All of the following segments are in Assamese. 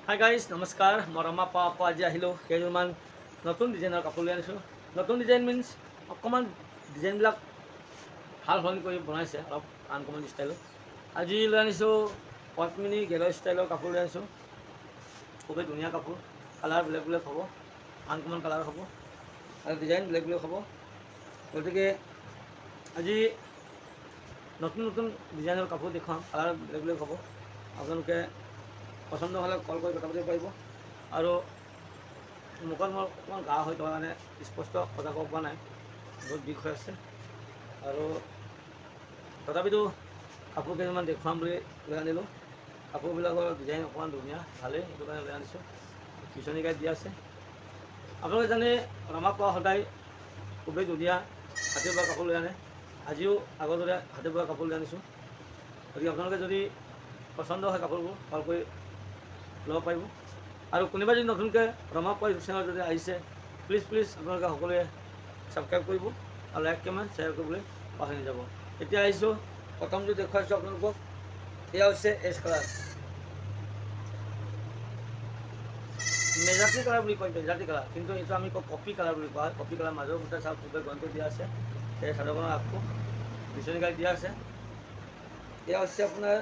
হাই গাইজ নমস্কাৰ মই ৰমা পাপা আজি আহিলোঁ কেইযোৰমান নতুন ডিজাইনৰ কাপোৰ লৈ আনিছোঁ। নতুন ডিজাইন মিনছ অকণমান ডিজাইনবিলাক ভাল সলনি কৰি বনাইছে অলপ আনকমন ষ্টাইলত। আজি লৈ আনিছোঁ পদ্মিনী গেৰ ষ্টাইলৰ কাপোৰ লৈ আনিছোঁ। খুবেই ধুনীয়া কাপোৰ, কালাৰ বেলেগ বেলেগ হ'ব, আনকমন কালাৰ হ'ব আৰু ডিজাইন বেলেগ বেলেগ হ'ব। গতিকে আজি নতুন নতুন ডিজাইনৰ কাপোৰ দেখুৱাম, কালাৰ বেলেগ বেলেগ হ'ব। আপোনালোকে পচন্দ হ'লে কল কৰি কথা পাতিব পাৰিব। আৰু মুখত মোৰ অকণমান গা হৈ থকা কাৰণে স্পষ্ট কথা ক'ব পৰা নাই, বহুত বিষ হৈ আছে। আৰু তথাপিতো কাপোৰ কেইটামান দেখুৱাম বুলি লৈ আনিলোঁ। কাপোৰবিলাকৰ ডিজাইন অকণমান ধুনীয়া, ভালেই, সেইটো কাৰণে লৈ আনিছোঁ। বিচনী গাইড দিয়া আছে। আপোনালোকে জানে ৰমা পোৱা সদায় খুবেই ধুনীয়া হাতে বোৱা কাপোৰ লৈ আনে। আজিও আগৰ দৰে হাতে বোৱা কাপোৰ লৈ আনিছোঁ। গতিকে আপোনালোকে যদি পচন্দ হয় কাপোৰবোৰ কল কৰি ল'ব পাৰিব। আৰু কোনোবা যদি নতুনকৈ ৰমা পোৱা ইউটিউব চেনেল যদি আহিছে, প্লিজ আপোনালোকে সকলোৱে ছাবস্ক্ৰাইব কৰিব আৰু লাইক কমেণ্ট শ্বেয়াৰ কৰিবলৈ পাহৰি নাযাব। এতিয়া আহিছোঁ, প্ৰথমটো দেখুৱাইছোঁ আপোনালোকক। এয়া হৈছে এছ কালাৰ, মেজাৰ্টি কালাৰ বুলি কয়, মেজাৰ্টি কালাৰ, কিন্তু এইটো আমি কওঁ কপি কালাৰ বুলি কোৱা হয়। কপি কালাৰ মাজৰ গোটেই চাওক খুবেই গন্টো দিয়া আছে। সেই চাদৰখনৰ আগটো বিচনী গাড়ী দিয়া আছে। এয়া হৈছে আপোনাৰ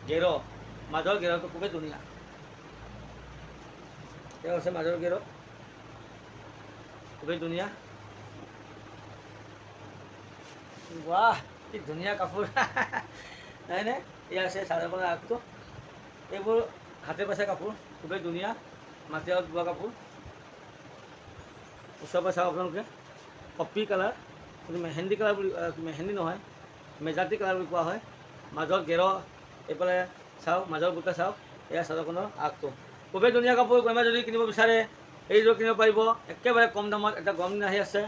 গেৰ, মাজৰ গেৰটো খুবেই ধুনীয়া। এয়া হৈছে মাজৰ গেৰ, খুবেই ধুনীয়া। বাহ, কি ধুনীয়া কাপোৰ নহয়নে? এয়া আছে চাদৰখনৰ আগটো। এইবোৰ হাতে পাইছে কাপোৰ, খুবেই ধুনীয়া, মাটিৰত বোৱা কাপোৰ। ওচৰৰ পৰা চাওক আপোনালোকে, কপি কালাৰ, কিন্তু মেহেন্দি কালাৰ বুলি, মেহেন্দি নহয়, মেজাৰ্টি কালাৰ বুলি কোৱা হয়। মাজৰ গেৰ, এইফালে চাওক মাজৰ বুটা চাওক। এয়া চাদৰখনৰ আগটো, খুবেই ধুনীয়া কাপোৰ। কোনোবাই যদি কিনিব বিচাৰে এইযোৰ কিনিব পাৰিব একেবাৰে কম দামত। এটা গৰম দিন আহি আছে,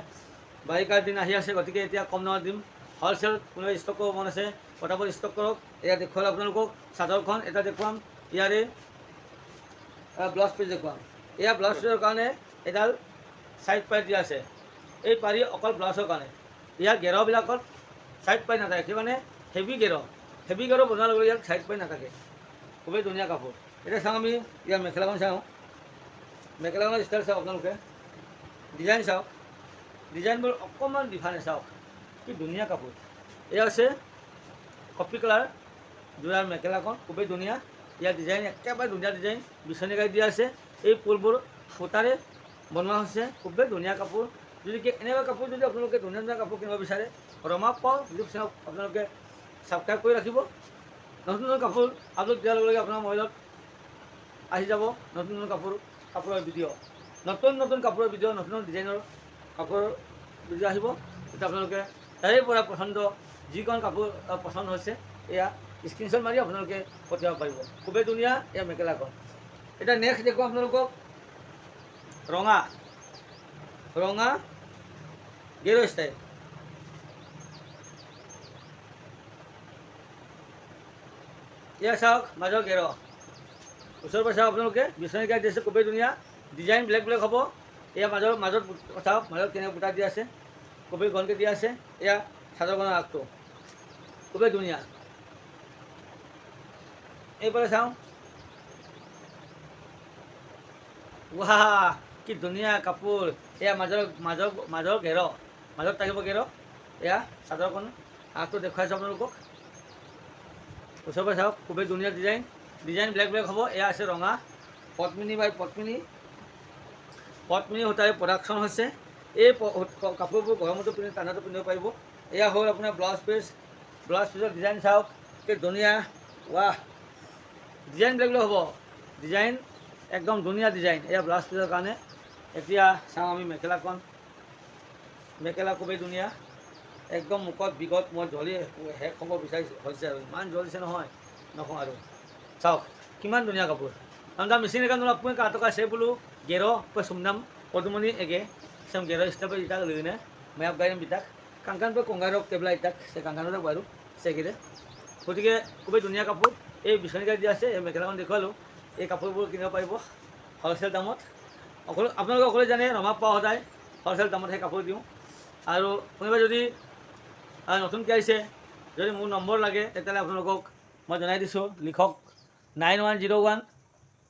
বাৰিষাৰ দিন আহি আছে, গতিকে এতিয়া কম দামত দিম। হ'লচেল কোনোবাই ষ্টক কৰিব মন আছে পটাপট ষ্টক কৰক। এয়া দেখুৱালোঁ আপোনালোকক চাদৰখন। এটা দেখুৱাম ইয়াৰে ব্লাউজ পিচ দেখুৱাম। এয়া ব্লাউজ পিচৰ কাৰণে এডাল ছাইড পাৰি দিয়া আছে। এই পাৰি অকল ব্লাউজৰ কাৰণে। ইয়াৰ গেৰবিলাকত ছাইড পাৰি নাথাকে, সেই মানে হেভি গেৰ বনোৱাৰ লগে লগে ইয়াত ছাইড পাৰি নাথাকে। খুবেই ধুনীয়া কাপোৰ। এতিয়া চাওঁ আমি ইয়াৰ মেখেলাখন চাওঁ। মেখেলাখনৰ ষ্টাইল চাওক আপোনালোকে, ডিজাইন চাওক, ডিজাইনবোৰ অকণমান ডিফাৰেঞ্চ চাওক, কি ধুনীয়া কাপোৰ। এয়া হৈছে কপি কালাৰ যোৰাৰ মেখেলাখন, খুবেই ধুনীয়া। ইয়াৰ ডিজাইন একেবাৰে ধুনীয়া ডিজাইন, বিচনী গাড়ী দিয়া আছে। এই ফুলবোৰ সূতাৰে বনোৱা হৈছে, খুবেই ধুনীয়া কাপোৰ। যদি এনেকুৱা কাপোৰ যদি আপোনালোকে ধুনীয়া ধুনীয়া কাপোৰ কিনিব বিচাৰে, ৰমা পাও ইউটিউব চেনেল আপোনালোকে ছাবস্ক্ৰাইব কৰি ৰাখিব। নতুন নতুন কাপোৰ আপলোড দিয়াৰ লগে লগে আপোনাৰ মোবাইলত আহি যাব নতুন নতুন কাপোৰৰ ভিডিঅ', নতুন নতুন কাপোৰৰ ভিডিঅ', নতুন নতুন ডিজাইনৰ কাপোৰৰ ভিডিঅ' আহিব। তেতিয়া আপোনালোকে তাৰে পৰা পচন্দ যিখন কাপোৰ পচন্দ হৈছে এয়া স্ক্ৰীনশ্বট মাৰি আপোনালোকে পঠিয়াব পাৰিব। খুবেই ধুনীয়া এয়া মেখেলাখন। এতিয়া নেক্সট দেখুৱাম আপোনালোকক ৰঙা গেৰ ষ্টাইল। এয়া চাওক মাজৰ গেৰ, ওচৰৰ পৰা চাওক আপোনালোকে, বিচনী গাড়ী দিছে, খুবেই ধুনীয়া। ডিজাইন বেলেগ বেলেগ হ'ব। এয়া মাজত চাওক, মাজত কেনেকৈ বুটা দিয়া আছে, খুবেই ঘনকৈ দিয়া আছে। এয়া চাদৰখনৰ আগটো, খুবেই ধুনীয়া। এইফালে চাওঁ, ৱাহ কি ধুনীয়া কাপোৰ। এয়া মাজৰ গেৰ, মাজত থাকিব গেৰ। এয়া চাদৰখন আগটো দেখুৱাইছোঁ আপোনালোকক, ওচৰৰ পৰা চাওক, খুবেই ধুনীয়া ডিজাইন বেলেগ বেলেগ হ'ব। এয়া আছে ৰঙা, পদ্মিনী বাই পদ্মিনী সূতাৰে প্ৰডাকশ্যন হৈছে। এই কাপোৰবোৰ গৰমতো পিন্ধি ঠাণ্ডাটো পিন্ধিব পাৰিব। এয়া হ'ল আপোনাৰ ব্লাউজ পিচৰ ডিজাইন চাওক, কি ধুনীয়া, ৱাহ, ডিজাইন বেলেগ বেলেগ হ'ব। ডিজাইন একদম ধুনীয়া ডিজাইন। এয়া ব্লাউজ পিচৰ কাৰণে। এতিয়া চাওঁ আমি মেখেলাখন। মেখেলা খুবেই ধুনীয়া, একদম মুখত বিগত মই জ্বলি শেষ হ'ব হৈছে আৰু ইমান জ্বলিছে নহয় নকওঁ আৰু। চাওক কিমান ধুনীয়া কাপোর আমরা machine kan nolak pun ka toka sebulu gero pesumnam podumoni ege sem gero istabe itak lene mayap gaim bitak kankan pe kongarok tebla itak se kankanok baru segire গতিকে খুবই ধুনীয়া কাপোৰ। এই বিচনী গাড়ী দিয়া আছে, এই মেখেলাখন দেখুৱালোঁ। এই কাপোৰবোৰ কিনিব পাৰিব হ'লচেল দামত। আপোনালোকে সকলোৱে জানে ৰমা পোৱা সদায় হ'লচেল দামত সেই কাপোৰ দিওঁ। আৰু কোনোবাই যদি নতুনকৈ আহিছে, যদি মোৰ নম্বৰ লাগে তেতিয়াহ'লে আপোনালোকক মই জনাই দিছোঁ, লিখক 9101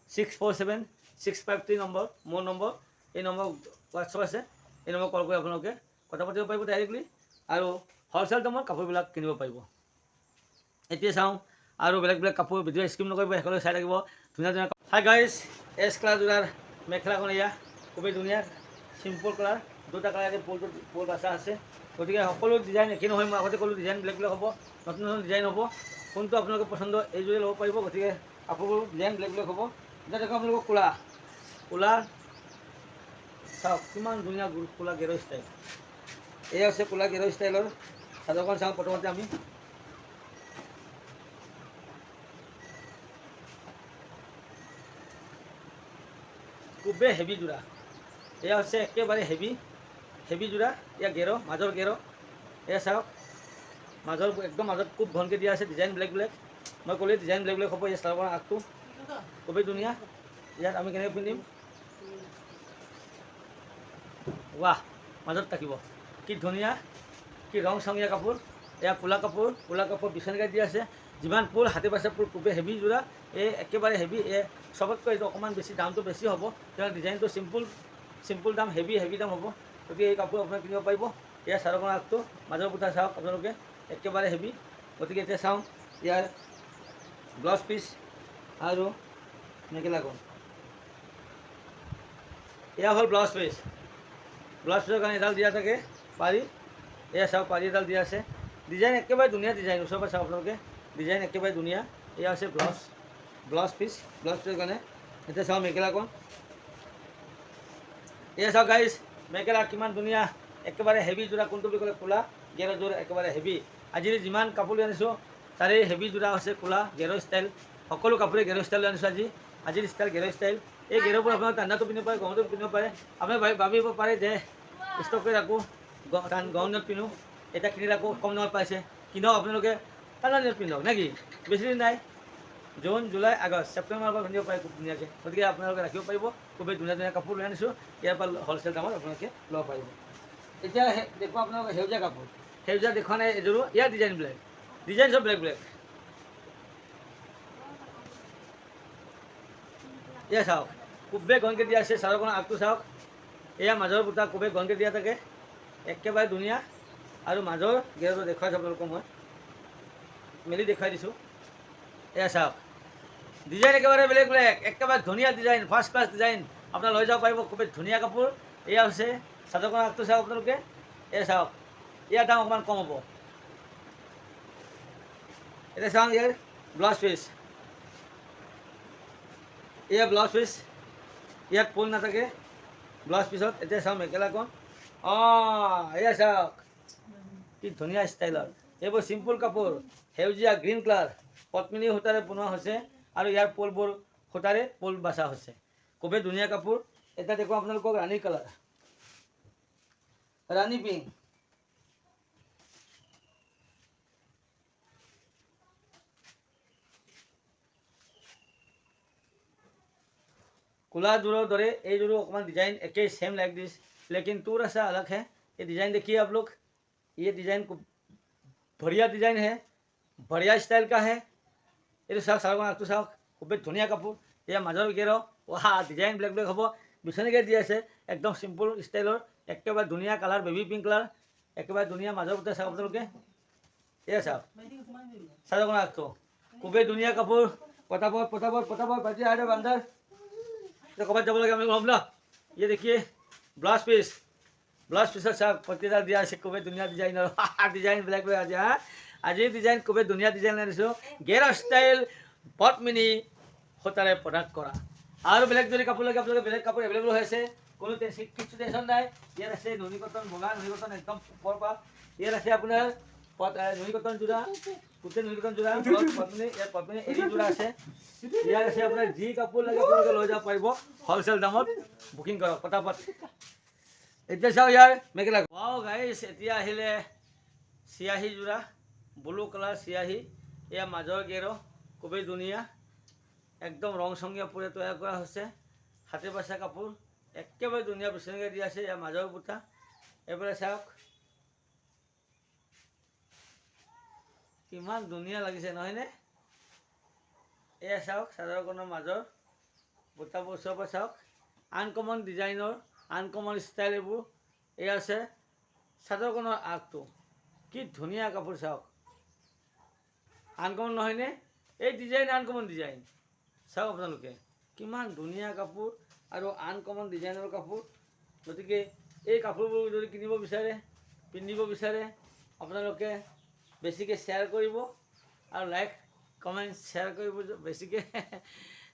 647-653 নম্বৰ মোৰ নম্বৰ। এই নম্বৰ হোৱাটছআপ আছে, এই নম্বৰ কল কৰি আপোনালোকে কথা পাতিব পাৰিব ডাইৰেক্টলি আৰু হ'লচেল দামত কাপোৰবিলাক কিনিব পাৰিব। এতিয়া চাওঁ আৰু বেলেগ বেলেগ কাপোৰ, ভিডিঅ' স্কিপ নকৰিব, শেষলৈ চাই থাকিব। ধুনীয়া ধুনীয়া হাই গাইজ, এছ কালাৰ যোৰাৰ মেখেলাখন এয়া খুবেই ধুনীয়া, চিম্পল কালাৰ, দুটা কালাৰে পল বাছা আছে। গতিকে সকলো ডিজাইন একেই নহয়, মই আগতে ক'লোঁ ডিজাইন বেলেগ বেলেগ হ'ব, নতুন নতুন ডিজাইন হ'ব। কোনটো আপোনালোকে পচন্দ এইযোৰে ল'ব পাৰিব। গতিকে কাপোৰবোৰ ডিজাইন বেলেগ বেলেগ হ'ব। এতিয়া দেখোঁ আপোনালোকক ক'লা চাওক কিমান ধুনীয়া ক'লা গেৰ ষ্টাইল। এই আছে ক'লা গেৰ ষ্টাইলৰ চাদৰখন। চাওঁ প্ৰথমতে আমি খুবেই হেভি যোৰা, এয়া হৈছে একেবাৰে হেভি যোৰা। এয়া গেৰ, মাজৰ গেৰ, এয়া চাওক মাজৰ একদম মাজত খুব ঘনকৈ দিয়া আছে, ডিজাইন বেলেগ বেলেগ। মই ক'লোৱে ডিজাইন বেলেগ বেলেগ হ'ব। এই চাদৰখনৰ আগটো খুবেই ধুনীয়া। ইয়াত আমি কেনেকৈ পিন্ধিম, ৱাহ, মাজত থাকিব, কি ধুনীয়া, কি ৰং চঙীয়া কাপোৰ। এয়া ক'লা কাপোৰ বিচনীকাই দি আছে, যিমান ফুল হাতে পাছে ফুল, খুবেই হেভি যোৰা। এই একেবাৰে হেভি, চবতকৈ এইটো অকণমান বেছি দামটো বেছি হ'ব, তেওঁ ডিজাইনটো চিম্পুল দাম, হেভি দাম হ'ব। গতিকে এই কাপোৰ আপোনালোকে কিনিব পাৰিব। এয়া চাদৰখনৰ আগটো, মাজৰ বুটা চাওক আপোনালোকে, একেবাৰে হেভি। গতিকে এতিয়া চাওঁ ইয়াৰ ব্লাউজ পিচ আৰু মেখেলাখন। এয়া হ'ল ব্লাউজ পিচৰ কাৰণে এডাল দিয়া থাকে পাৰি। এয়া চাওক পাৰি এডাল দিয়া আছে, ডিজাইন একেবাৰে ধুনীয়া ডিজাইন। ওচৰৰ পৰা চাওক আপোনালোকে, ডিজাইন একেবাৰে ধুনীয়া। এয়া হৈছে ব্লাউজ পিচৰ কাৰণে। এতিয়া চাওঁ মেখেলাখন। এয়া চাওক গাইজ, মেখেলা কিমান ধুনীয়া, একেবাৰে হেভি যোৰা। কোনটো বুলি ক'লে ক'লা গেৰৰ যোৰা, একেবাৰে হেভি। আজি যিমান কাপোৰ আনিছোঁ তাৰে হেভি যোৰা হৈছে ক'লা গেৰৰ ষ্টাইল। সকলো কাপোৰে গেৰৰ ষ্টাইল আনিছোঁ আজিৰ ষ্টাইল গেৰৰ ষ্টাইল। এই গেৰবোৰ আপোনালোকে ঠাণ্ডাটো পিন্ধিব পাৰে, গৰমতো পিন্ধিব পাৰে। আপুনি ভাবিব পাৰে যে ষ্টক কৰি ৰাখোঁ, গৰম দিনত পিন্ধোঁ, এতিয়া কিনি ৰাখোঁ, কম দামত পাইছে, কিনক আপোনালোকে ঠাণ্ডা দিনত পিন্ধক নে কি। বেছি দিন নাই, জুন, জুলাই, আগষ্ট, ছেপ্টেম্বৰৰ পৰা পিন্ধিব পাৰে খুব ধুনীয়াকৈ। গতিকে আপোনালোকে ৰাখিব পাৰিব। খুবেই ধুনীয়া ধুনীয়া কাপোৰ লৈ আনিছোঁ, ইয়াৰ পৰা হ'লচেল দামত আপোনালোকে ল'ব পাৰিব। এতিয়া দেখুৱাম আপোনালোকে সেউজীয়া কাপোৰ। সেউজীয়া দেখুওৱা নাই এযোৰো, ইয়াৰ ডিজাইন চব বেলেগ বেলেগ। এয়া চাওক খুবেই ঘনকৈ দিয়া আছে, চাদৰখনৰ আগটো চাওক। এয়া মাজৰ বুটা খুবেই ঘনকৈ দিয়া থাকে, একেবাৰে ধুনীয়া। আৰু মাজৰ গেৰটো দেখুৱাই চাব আপোনালোকক, মই মেলি দেখুৱাই দিছোঁ। এয়া চাওক ডিজাইন একেবাৰে বেলেগ বেলেগ, একেবাৰে ধুনীয়া ডিজাইন, ফাৰ্ষ্ট ক্লাছ ডিজাইন। আপোনাৰ লৈ যাব পাৰিব, খুবেই ধুনীয়া কাপোৰ। এয়া হৈছে চাদৰখনৰ আগটো চাওক আপোনালোকে, এয়া চাওক, ইয়াৰ দাম অকণমান কম হ'ব। এতিয়া চাওঁ ইয়াৰ ব্লাউজ পিচ। এয়া ব্লাউজ পিচ, ইয়াত ফুল নাথাকে ব্লাউজ পিচত। এতিয়া চাওঁ মেখেলাখন, এয়া চাওক কি ধুনীয়া ষ্টাইলৰ। এইবোৰ চিম্পুল কাপোৰ, সেউজীয়া গ্ৰীণ কালাৰ পদ্মিনী সূতাৰে বনোৱা হৈছে আৰু ইয়াৰ পলবোৰ সূতাৰে পল বাছা হৈছে। খুবেই ধুনীয়া কাপোৰ। এতিয়া দেখুৱাম আপোনালোকক ৰাণী কালাৰ, ৰাণী পিংক। कोला जोड़ों दरे ये जोड़ों अपना डिजाइन एक ही सेम लाइक दिस, लेकिन थोड़ा सा अलग है। ये डिजाइन देखिए आप लोग, ये डिजाइन को बढ़िया डिजाइन है, बढ़िया स्टाइल का है। ये साग साग तो साग खूब धुनिया कपूर। ये मजर गेरो वहाँ डिजाइन ब्लैक ब्लैक हम बिछने के दिए से एकदम सिम्पल स्टाइलर, एक बार धुनिया कलर बेबी पिंक कलर, एक बार धुनिया मजर उठे साग लोग ये साग साग तो खूब धुनिया कपूर। पटापट पटापट पटापट बच्चे आ जाओ अंदर, तो कबर जब लगे हम ना। ये देखिए ब्लाउज पीस साग पत्तीदार दिया से खूब धुनिया डिजाइनर डिजाइन ब्लैक ब्लैक आज आज डिजाइन खूब धुनिया डिजाइन आनिছোঁ गेरा स्टाइल पद्मिनी সূতাৰে প্ৰডাক্ট কৰা। আৰু বেলেগ যদি কাপোৰ লাগে আপোনালোকে বেলেগ কাপোৰ এভেইলেবল হৈ আছে, কোনো কিছু টেনশ্যন নাই। ইয়াত আছে নুনি কটন, বগা নুনি কটন একদম ওপৰ পৰা। ইয়াত আছে আপোনাৰ নুনি কটন যোৰা, গোটেই নুনি কটন যোৰা, পদ্মিনী, ইয়াত পদ্মিনী এৰি যোৰা আছে। ইয়াত আছে আপোনাৰ যি কাপোৰ লাগে আপোনালোকে লৈ যাব পাৰিব হ'লচেল দামত। বুকিং কৰক পটাপট। এতিয়া চাওঁ ইয়াৰ মেখেলা। ৱাও গাইছ, এতিয়া আহিলে চিয়াহী যোৰা, ব্লু কালাৰ চিয়াহী। এয়া মাজৰ গেৰ খুবেই ধুনীয়া, একদম ৰং চঙীয়া পুৰে তৈয়াৰ কৰা হৈছে। হাতে বাচা কাপোৰ একেবাৰে ধুনীয়া বিচনীকে দি আছে। ইয়াৰ মাজৰ বুটা এইফালে চাওক কিমান ধুনীয়া লাগিছে নহয়নে। এয়া চাওক চাদৰখনৰ মাজৰ বুটাবোৰ ওচৰৰ পৰা চাওক, আনকমন ডিজাইনৰ, আনকমন ষ্টাইল এইবোৰ। এই আছে চাদৰখনৰ আগটো, কি ধুনীয়া কাপোৰ চাওক, আনকমন নহয়নে? এই ডিজাইন আনকমন ডিজাইন চাওক আপোনালোকে, কিমান ধুনীয়া কাপোৰ আৰু আনকমন ডিজাইনৰ কাপোৰ। গতিকে এই কাপোৰবোৰ যদি কিনিব বিচাৰে, পিন্ধিব বিচাৰে, আপোনালোকে বেছিকৈ শ্বেয়াৰ কৰিব আৰু লাইক কমেণ্ট শ্বেয়াৰ কৰিব বেছিকৈ।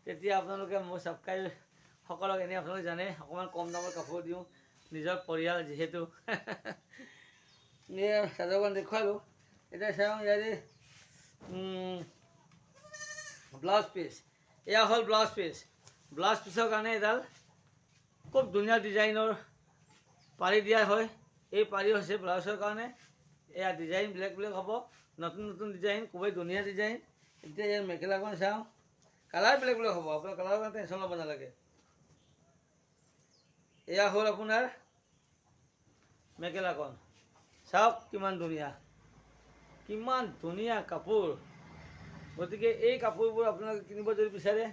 তেতিয়া আপোনালোকে মোৰ ছাবস্ক্ৰাইবসকলক এনেই আপোনালোকে জানে অকণমান কম দামৰ কাপোৰ দিওঁ, নিজৰ পৰিয়াল যিহেতু। চাদৰখন দেখুৱালোঁ, এতিয়া চাওঁ ইয়াৰে ব্লাউজ পিচ। এয়া হ'ল ব্লাউজ পিচ। ব্লাউজ পিচৰ কাৰণে এডাল খুব ধুনীয়া ডিজাইনৰ পাৰি দিয়া হয়। এই পাৰি হৈছে ব্লাউজৰ কাৰণে। এয়া ডিজাইন বেলেগ বেলেগ হ'ব, নতুন নতুন ডিজাইন, খুবেই ধুনীয়া ডিজাইন। এতিয়া ইয়াৰ মেখেলাখন চাওঁ, কালাৰ বেলেগ বেলেগ হ'ব, আপোনাৰ কালাৰৰ কাৰণে টেনশ্যন ল'ব নালাগে। এয়া হ'ল আপোনাৰ মেখেলাখন, চাওক কিমান ধুনীয়া, কিমান ধুনীয়া কাপোৰ। গতিকে এই কাপোৰবোৰ আপোনালোকে কিনিব যদি বিচাৰে,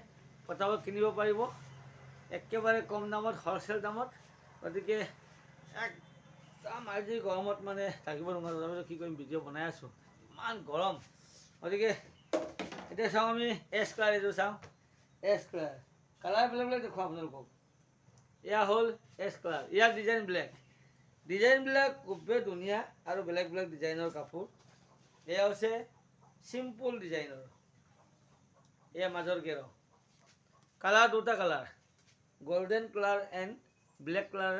পটাপট কিনিব পাৰিব একেবাৰে কম দামত, হ'লচেল দামত। গতিকে একদম আজি গৰমত মানে থাকিব নোৱাৰোঁ, তথাপিতো কি কৰিম, ভিডিঅ' বনাই আছোঁ, ইমান গৰম। গতিকে এতিয়া চাওঁ আমি এছ কালাৰ, এইটো চাওঁ এছ কালাৰ, কালাৰ বেলেগ বেলেগ দেখুৱাওঁ আপোনালোকক। এয়া হ'ল এছ কালাৰ, ইয়াৰ ডিজাইন বেলেগ, ডিজাইনবিলাক খুবেই ধুনীয়া আৰু বেলেগ বেলেগ ডিজাইনৰ কাপোৰ। এয়া হৈছে চিম্পুল ডিজাইনৰ, এয়া মাজৰ গেৰ, কালাৰ দুটা colour, golden colour and black colour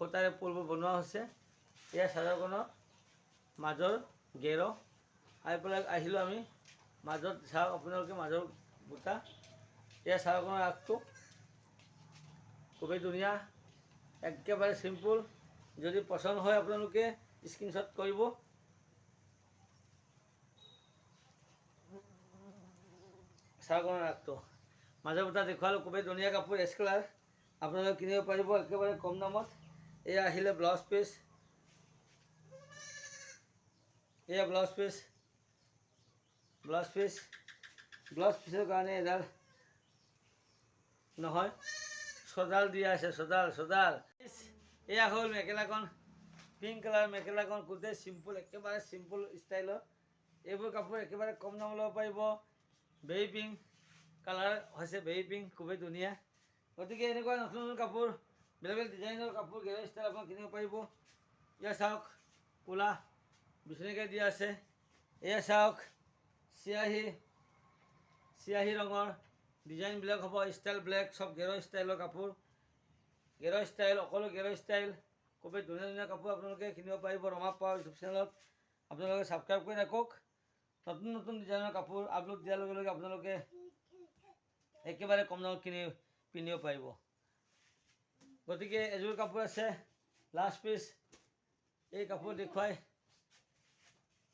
সূতাৰে ফুলবোৰ বনোৱা হৈছে। এয়া চাদৰখনৰ মাজৰ গেৰ। আহি পেলাই আহিলোঁ আমি মাজত, চাওক আপোনালোকে মাজৰ বুটা। এয়া চাদৰখনৰ আগটো, খুবেই ধুনীয়া, একেবাৰে চিম্পুল। যদি পচন্দ হয় আপোনালোকে স্ক্ৰীনশ্বট কৰিব। চাদৰখনৰ আগটো, মাজৰ বুটা দেখুৱালোঁ, খুবেই ধুনীয়া কাপোৰ, এছ কালাৰ, আপোনালোকে কিনিব পাৰিব একেবাৰে কম দামত। এয়া আহিলে ব্লাউজ পিচ, এয়া blouse piece, blouse piece, blouse পিচৰ কাৰণে এডাল নহয়, চডাল দিয়া আছে, চডাল চডাল। এয়া হ'ল মেখেলাখন, পিংক কালাৰ মেখেলাখন, গোটেই চিম্পুল, একেবাৰে চিম্পুল ষ্টাইলৰ। এইবোৰ কাপোৰ একেবাৰে কম দামত ল'ব পাৰিব। বেবী পিংক কালাৰ হৈছে, বেবী পিংক, খুবেই ধুনীয়া। গতিকে এনেকুৱা নতুন নতুন কাপোৰ, বেলেগ বেলেগ ডিজাইনৰ কাপোৰ, গেৰ ষ্টাইল আপোনাক কিনিব পাৰিব। এয়া চাওক ক'লা বিচনীকে দিয়া আছে। এয়া চাওক চিয়াহী ৰঙৰ, ডিজাইনবিলাক হ'ব ষ্টাইল ব্লেক, চব গেৰৰ ষ্টাইলৰ কাপোৰ, গেৰৰ ষ্টাইল, অকলো গেৰৰ ষ্টাইল, খুবেই ধুনীয়া ধুনীয়া কাপোৰ আপোনালোকে কিনিব পাৰিব ৰমা পাৱাৰ ইউটিউব চেনেলত। আপোনালোকে ছাবস্ক্ৰাইব কৰি ৰাখক, নতুন নতুন ডিজাইনৰ কাপোৰ আপলোড দিয়াৰ লগে লগে আপোনালোকে একেবাৰে কম দামত পিন্ধিব পাৰিব। গতিকে এযোৰ কাপোৰ আছে, লাষ্ট পিচ, এই কাপোৰ দেখুৱাই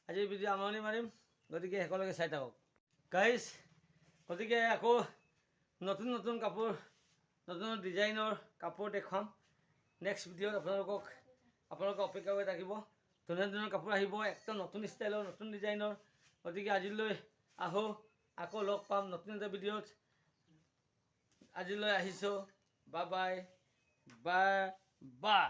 আজিৰ ভিডিঅ' সামৰণি মাৰিম। গতিকে সকলোকে চাই থাকক গাইজ। গতিকে আকৌ নতুন নতুন কাপোৰ, নতুন নতুন ডিজাইনৰ কাপোৰ দেখুৱাম নেক্সট ভিডিঅ'ত। আপোনালোকে অপেক্ষা কৰি থাকিব, ধুনীয়া ধুনীয়া কাপোৰ আহিব, একদম নতুন ষ্টাইলৰ, নতুন ডিজাইনৰ। গতিকে আজিলৈ আহোঁ, আকৌ লগ পাম নতুন এটা ভিডিঅ'ত। আজিলৈ আহিছোঁ, বাই বাই বাই বাই।